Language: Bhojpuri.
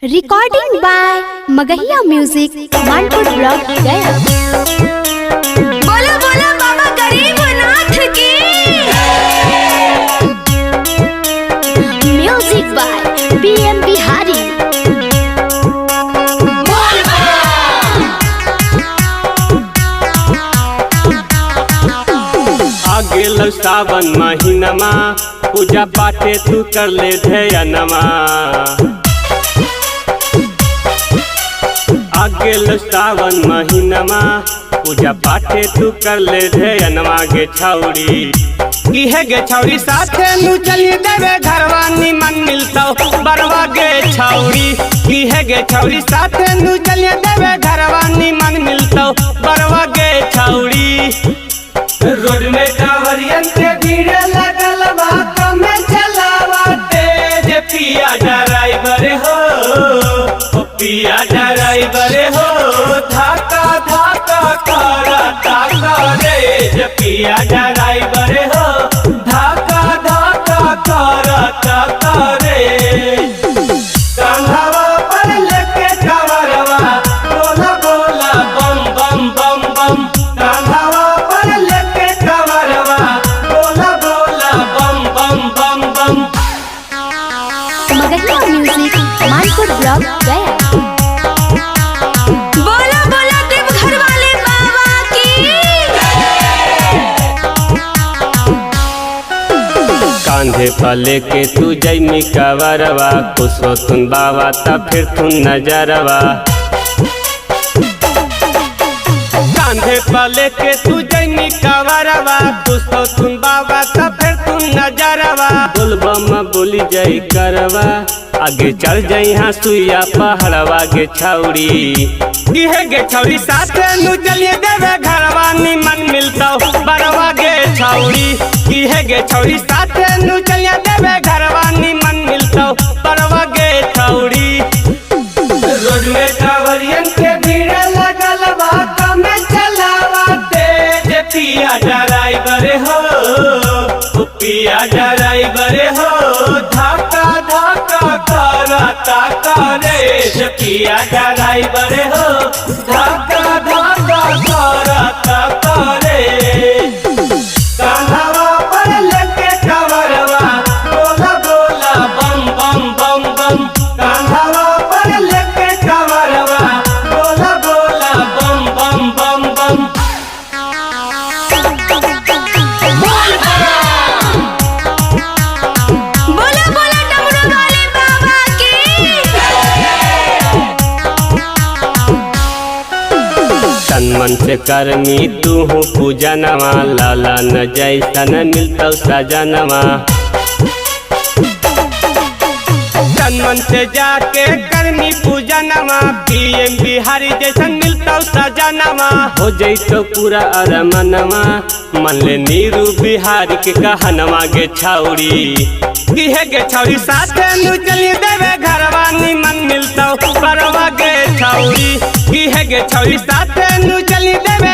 Recording by Magahiya music Manpur block Gaya. बोलो बोलो बाबा गरीबनाथ की। Music by B M Bihari. आ गेल सावन महीनमा पूजा पाठे तू कर ले ध्यानमा। आ गेल सावन महीनमा पूजा पाठे तू कर ले ध्यानमा। गे छौरी की है गे छौरी साथे नु चली देवे घरवा निमन मिलता बरवा। गे छौरी की है गे छौरी साथे नु चली देवे घरवा निमन मिलता बरवा। गे छौरी रोड में कांवरियन के भीड़ लगल बा कमे चलावा तेज। पिया ड्राइवर हो ओ पिया ड्राइवर हो धाका धाका करता करे। पिया ड्राइवर हो धाका धाका करता करे। कांधावा पर लेके कांवरवा बोला बोला बम बम बम बम। कांधावा पर लेके कांवरवा बोला बोला बम बम बम बम। मगहिया म्यूजिक मानपुर ब्लॉक गया। बोलो बोलो देवघर वाले बाबा की। कांधे पर लेके तू जैमी कांवरवा खुश हो तुन बाबा तब फिर तुम नजरवा। कांधे पर लेके तू जैमी कांवरवा खुश हो तुम बाबा तब फिर तुम नजरवा। बोलबम बोली जय करवा आगे चल जाई हाँ सुइया पहाड़वा। गे छौरी की है गे छौरी साथे नु चलिए देवे घरवा निमन मिलता बरवा। गे छौरी की है गे छौरी साथे नु चलिए देवे घरवा निमन मिलता बरवा। गे छौरी रोड में कांवरियन के भीड़ लगल बा कमे चलावा तेज। पिया ड्राइवर हो ओ पिया ड्राइवर हो धाका धाका करता करे। पिया ड्राइवर हो धाका धाका करता करे। कांधावा पर लेके कांवरवा बोला बोला बम बम बम बम। कांधावा पर लेके कांवरवा बोला बोला बम बम बम बम। बोलो बोलो डमरू वाले बाबा की। तन मन से करमी तू हूँ पूजा नवा लाला न जैसन मिलता सजनवा। तन मन से जाके करमी पूजा नवा बीएम बिहारी जैसन मिलता सजनवा। हो जैतो पूरा अरमनवा मन ले नीरू बिहारी के कहनवा। गे छौरी की है गे छौरी साथे नु चली देवे घरवा निमन मिलता बरवा। गे छौरी की है गे छौरी साथे नु चली देवे